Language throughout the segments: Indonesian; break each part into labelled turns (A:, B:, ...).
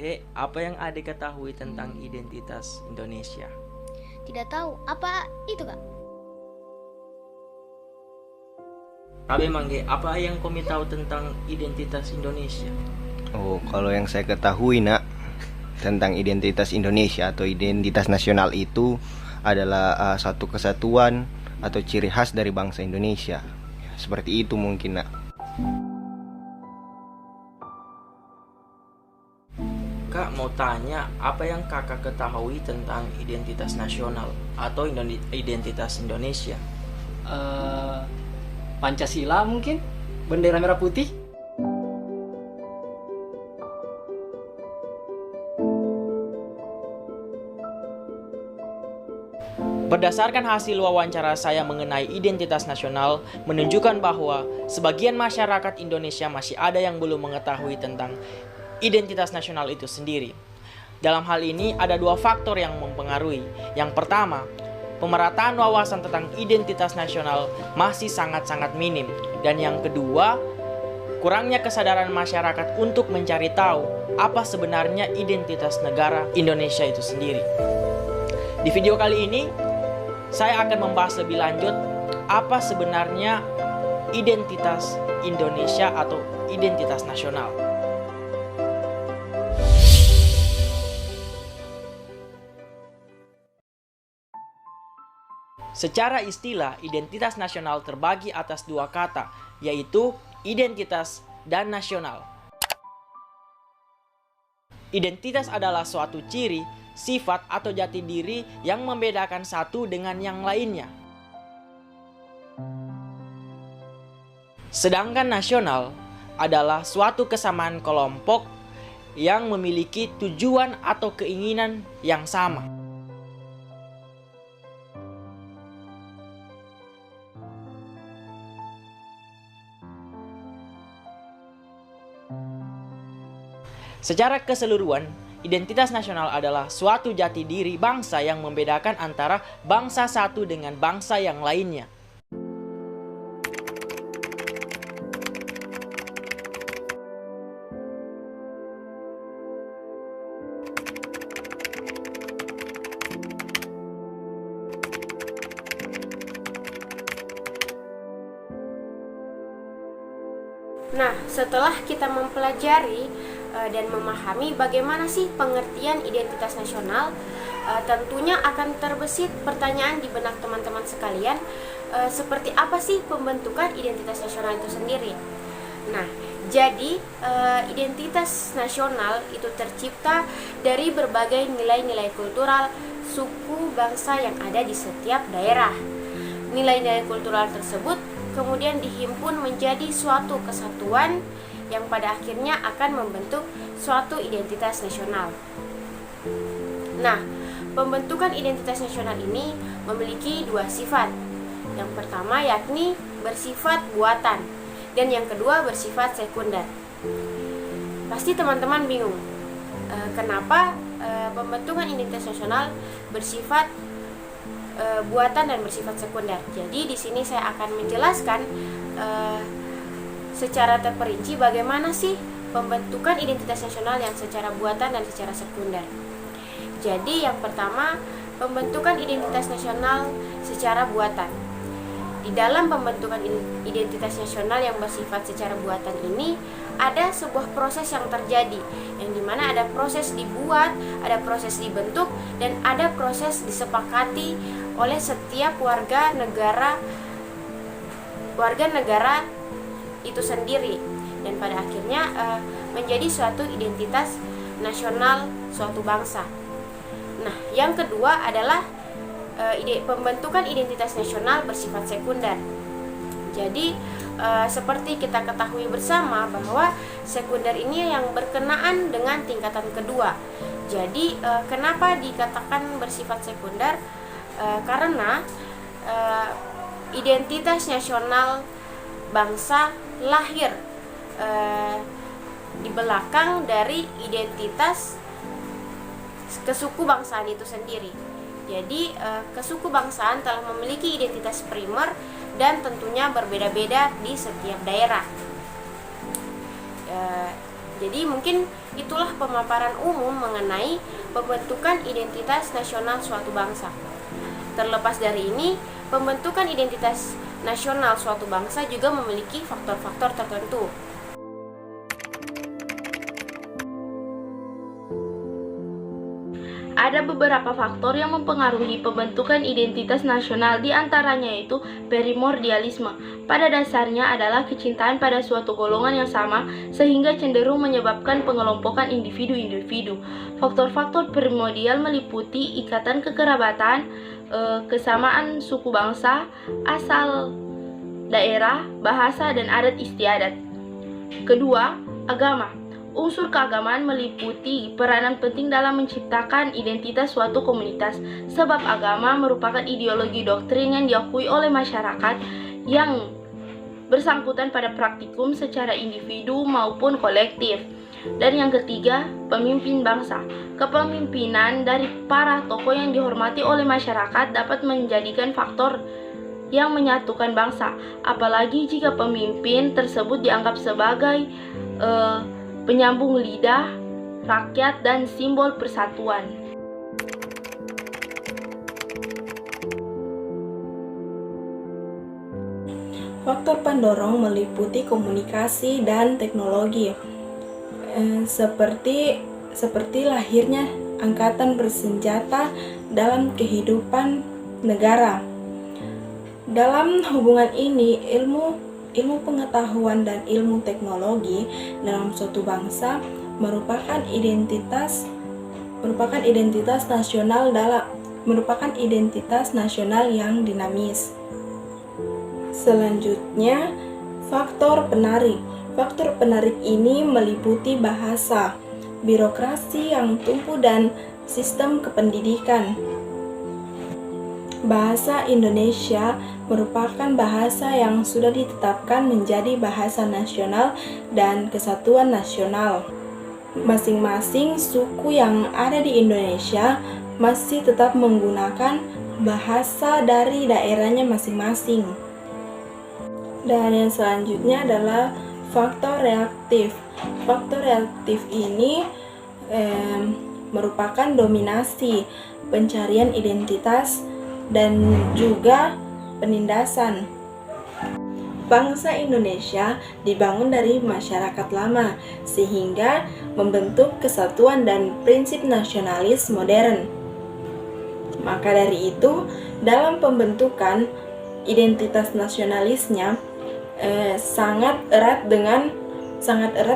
A: Dek, apa yang Adik ketahui tentang identitas Indonesia?
B: Tidak tahu, apa itu Kak?
A: Tapi Mangge, apa yang Komi tahu tentang identitas Indonesia?
C: Oh, kalau yang saya ketahui nak tentang identitas Indonesia atau identitas nasional itu adalah satu kesatuan atau ciri khas dari bangsa Indonesia. Seperti itu mungkin nak.
A: Kak mau tanya, apa yang kakak ketahui tentang identitas nasional atau identitas Indonesia?
D: Pancasila mungkin, bendera merah putih.
A: Berdasarkan hasil wawancara saya mengenai identitas nasional, menunjukkan bahwa sebagian masyarakat Indonesia masih ada yang belum mengetahui tentang identitas nasional itu sendiri. Dalam hal ini ada dua faktor yang mempengaruhi. Yang pertama, pemerataan wawasan tentang identitas nasional masih sangat-sangat minim. Dan yang kedua, kurangnya kesadaran masyarakat untuk mencari tahu apa sebenarnya identitas negara Indonesia itu sendiri. Di video kali ini, saya akan membahas lebih lanjut apa sebenarnya identitas Indonesia atau identitas nasional. Secara istilah, identitas nasional terbagi atas dua kata, yaitu identitas dan nasional. Identitas adalah suatu ciri, sifat atau jati diri yang membedakan satu dengan yang lainnya. Sedangkan nasional adalah suatu kesamaan kelompok yang memiliki tujuan atau keinginan yang sama. Secara keseluruhan, identitas nasional adalah suatu jati diri bangsa yang membedakan antara bangsa satu dengan bangsa yang lainnya.
E: Nah, setelah kita mempelajari dan memahami bagaimana sih pengertian identitas nasional, tentunya akan terbesit pertanyaan di benak teman-teman sekalian, seperti apa sih pembentukan identitas nasional itu sendiri. Nah, jadi identitas nasional itu tercipta dari berbagai nilai-nilai kultural suku bangsa yang ada di setiap daerah. Nilai-nilai kultural tersebut kemudian dihimpun menjadi suatu kesatuan yang pada akhirnya akan membentuk suatu identitas nasional. Nah, pembentukan identitas nasional ini memiliki dua sifat. Yang pertama yakni bersifat buatan, dan yang kedua bersifat sekunder. Pasti teman-teman bingung, kenapa pembentukan identitas nasional bersifat buatan dan bersifat sekunder. Jadi di sini saya akan menjelaskan secara terperinci bagaimana sih pembentukan identitas nasional yang secara buatan dan secara sekunder. Jadi yang pertama, pembentukan identitas nasional secara buatan. Di dalam pembentukan identitas nasional yang bersifat secara buatan ini ada sebuah proses yang terjadi, yang dimana ada proses dibuat, ada proses dibentuk, dan ada proses disepakati oleh setiap warga negara itu sendiri, dan pada akhirnya menjadi suatu identitas nasional suatu bangsa. Nah, yang kedua adalah pembentukan identitas nasional bersifat sekunder. Jadi seperti kita ketahui bersama bahwa sekunder ini yang berkenaan dengan tingkatan kedua. Jadi kenapa dikatakan bersifat sekunder? Karena identitas nasional bangsa lahir di belakang dari identitas kesukubangsaan itu sendiri. Jadi kesukubangsaan telah memiliki identitas primer dan tentunya berbeda-beda di setiap daerah. Jadi mungkin itulah pemaparan umum mengenai pembentukan identitas nasional suatu bangsa. Terlepas dari ini, pembentukan identitas nasional suatu bangsa juga memiliki faktor-faktor tertentu.
F: Ada beberapa faktor yang mempengaruhi pembentukan identitas nasional, di antaranya yaitu primordialisme. Pada dasarnya adalah kecintaan pada suatu golongan yang sama sehingga cenderung menyebabkan pengelompokan individu-individu. Faktor-faktor primordial meliputi ikatan kekerabatan, kesamaan suku bangsa, asal daerah, bahasa, dan adat istiadat. Kedua, agama. Unsur keagamaan meliputi peranan penting dalam menciptakan identitas suatu komunitas, sebab agama merupakan ideologi doktrin yang diakui oleh masyarakat yang bersangkutan pada praktikum secara individu maupun kolektif. Dan yang ketiga, pemimpin bangsa. Kepemimpinan dari para tokoh yang dihormati oleh masyarakat dapat menjadikan faktor yang menyatukan bangsa, apalagi jika pemimpin tersebut dianggap sebagai penyambung lidah rakyat dan simbol persatuan.
G: Faktor pendorong meliputi komunikasi dan teknologi, seperti lahirnya angkatan bersenjata dalam kehidupan negara. Dalam hubungan ini, ilmu pengetahuan dan ilmu teknologi dalam suatu bangsa merupakan identitas nasional yang dinamis. Selanjutnya, faktor penarik. Faktor penarik ini meliputi bahasa, birokrasi yang tumbuh, dan sistem kependidikan. Bahasa Indonesia merupakan bahasa yang sudah ditetapkan menjadi bahasa nasional dan kesatuan nasional. Masing-masing suku yang ada di Indonesia masih tetap menggunakan bahasa dari daerahnya masing-masing. Dan yang selanjutnya adalah faktor reaktif. Faktor reaktif ini merupakan dominasi, pencarian identitas, dan juga penindasan. Bangsa Indonesia dibangun dari masyarakat lama sehingga membentuk kesatuan dan prinsip nasionalis modern. Maka dari itu, dalam pembentukan identitas nasionalisnya sangat erat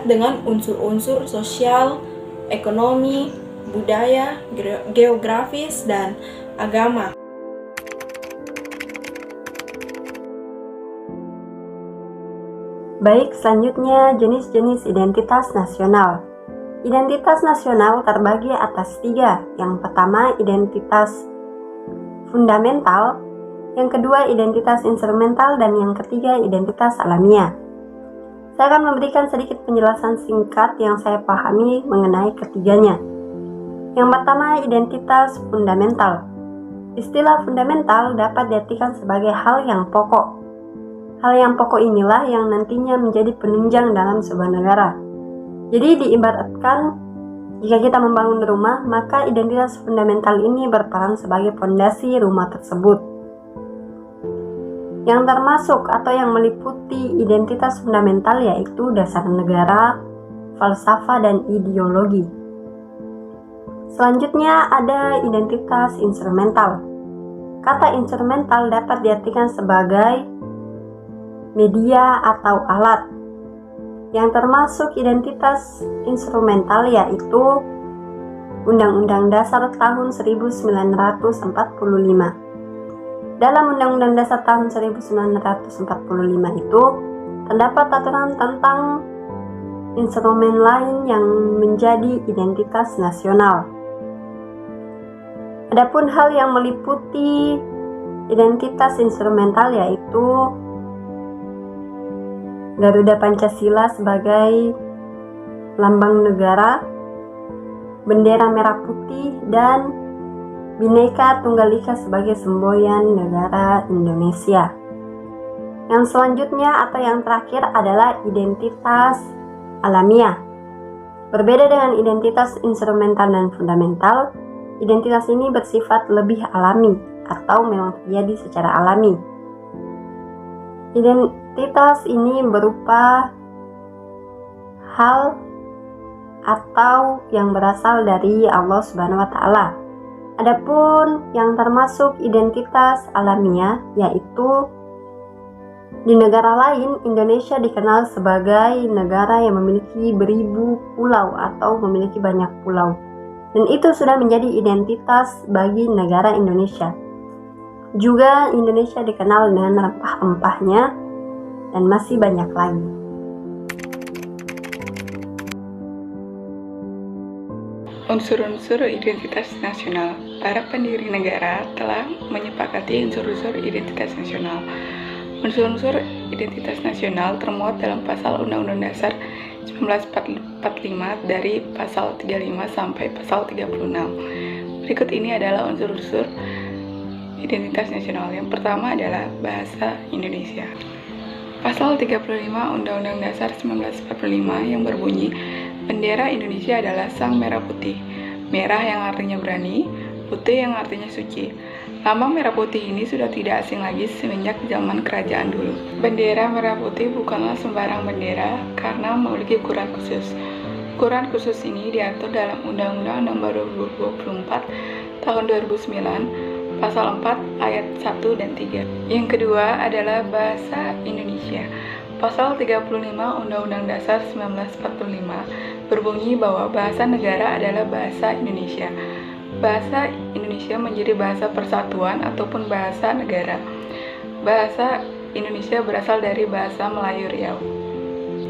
G: dengan unsur-unsur sosial, ekonomi, budaya, geografis, dan agama.
H: Baik, selanjutnya jenis-jenis identitas nasional. Identitas nasional terbagi atas 3. Yang pertama, identitas fundamental. Yang kedua, identitas instrumental. Dan yang ketiga, identitas alamiah. Saya akan memberikan sedikit penjelasan singkat yang saya pahami mengenai ketiganya. Yang pertama, identitas fundamental. Istilah fundamental dapat diartikan sebagai hal yang pokok. Hal yang pokok inilah yang nantinya menjadi penunjang dalam sebuah negara. Jadi diibaratkan, jika kita membangun rumah, maka identitas fundamental ini berperan sebagai fondasi rumah tersebut. Yang termasuk atau yang meliputi identitas fundamental yaitu dasar negara, falsafah, dan ideologi. Selanjutnya ada identitas instrumental. Kata instrumental dapat diartikan sebagai media atau alat. Yang termasuk identitas instrumental yaitu Undang-Undang Dasar tahun 1945. Dalam Undang-Undang Dasar tahun 1945 itu terdapat aturan tentang instrumen lain yang menjadi identitas nasional. Adapun hal yang meliputi identitas instrumental yaitu Garuda Pancasila sebagai lambang negara, bendera merah putih, dan Bhinneka Tunggal Ika sebagai semboyan negara Indonesia. Yang selanjutnya atau yang terakhir adalah identitas alamiah. Berbeda dengan identitas instrumental dan fundamental, identitas ini bersifat lebih alami atau memang terjadi secara alami. Identitas ini berupa hal atau yang berasal dari Allah Subhanahu wa taala. Adapun yang termasuk identitas alamiah yaitu di negara lain, Indonesia dikenal sebagai negara yang memiliki beribu pulau atau memiliki banyak pulau. Dan itu sudah menjadi identitas bagi negara Indonesia. Juga Indonesia dikenal dengan rempah-rempahnya dan masih banyak lagi.
I: Unsur-unsur identitas nasional. Para pendiri negara telah menyepakati unsur-unsur identitas nasional. Unsur-unsur identitas nasional termuat dalam pasal Undang-Undang Dasar 1945 dari pasal 35 sampai pasal 36. Berikut ini adalah unsur-unsur identitas nasional. Yang pertama adalah bahasa Indonesia. Pasal 35 Undang-Undang Dasar 1945 yang berbunyi, bendera Indonesia adalah sang merah putih. Merah yang artinya berani, putih yang artinya suci. Lambang merah putih ini sudah tidak asing lagi semenjak zaman kerajaan dulu. Bendera merah putih bukanlah sembarang bendera karena memiliki ukuran khusus. Ukuran khusus ini diatur dalam Undang-Undang Nomor 24 Tahun 2009, Pasal 4 Ayat 1 dan 3. Yang kedua adalah bahasa Indonesia. Pasal 35 Undang-Undang Dasar 1945 berbunyi bahwa bahasa negara adalah bahasa Indonesia. Bahasa Indonesia menjadi bahasa persatuan ataupun bahasa negara. Bahasa Indonesia berasal dari bahasa Melayu Riau.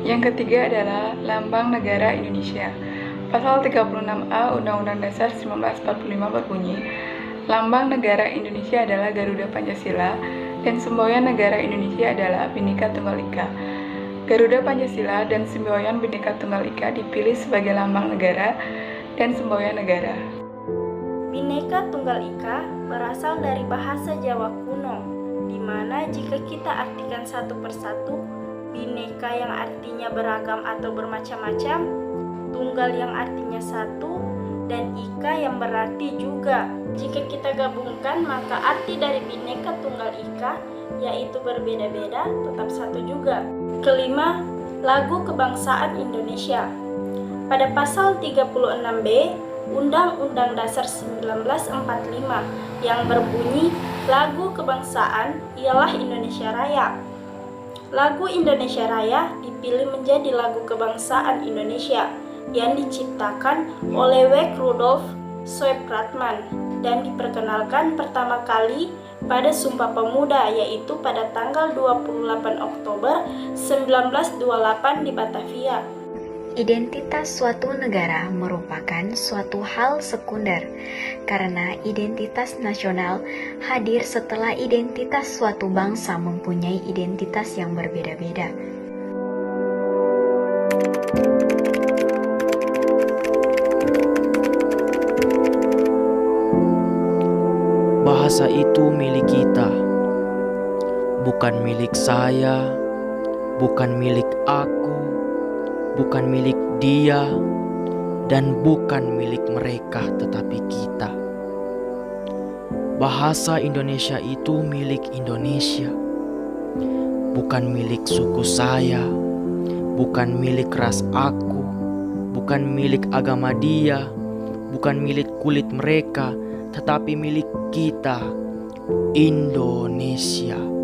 I: Yang ketiga adalah lambang negara Indonesia. Pasal 36A Undang-Undang Dasar 1945 berbunyi, lambang negara Indonesia adalah Garuda Pancasila dan semboyan negara Indonesia adalah Bhinneka Tunggal Ika. Garuda Pancasila dan semboyan Bhinneka Tunggal Ika dipilih sebagai lambang negara dan semboyan negara.
F: Bhinneka Tunggal Ika berasal dari bahasa Jawa kuno, di mana jika kita artikan satu persatu, Bhinneka yang artinya beragam atau bermacam-macam, Tunggal yang artinya satu, dan Ika yang berarti juga. Jika kita gabungkan, maka arti dari Bhinneka Tunggal Ika yaitu berbeda-beda tetap satu juga. Kelima, lagu kebangsaan Indonesia. Pada pasal 36B Undang-Undang Dasar 1945 yang berbunyi, lagu kebangsaan ialah Indonesia Raya. Lagu Indonesia Raya dipilih menjadi lagu kebangsaan Indonesia yang diciptakan oleh Weg Rudolf Supratman dan diperkenalkan pertama kali pada Sumpah Pemuda, yaitu pada tanggal 28 Oktober 1928 di Batavia.
J: Identitas suatu negara merupakan suatu hal sekunder karena identitas nasional hadir setelah identitas suatu bangsa mempunyai identitas yang berbeda-beda.
A: Bahasa itu milik kita, bukan milik saya, bukan milik aku, bukan milik dia, dan bukan milik mereka, tetapi kita. Bahasa Indonesia itu milik Indonesia, bukan milik suku saya, bukan milik ras aku, bukan milik agama dia, bukan milik kulit mereka, tetapi milik kita, Indonesia.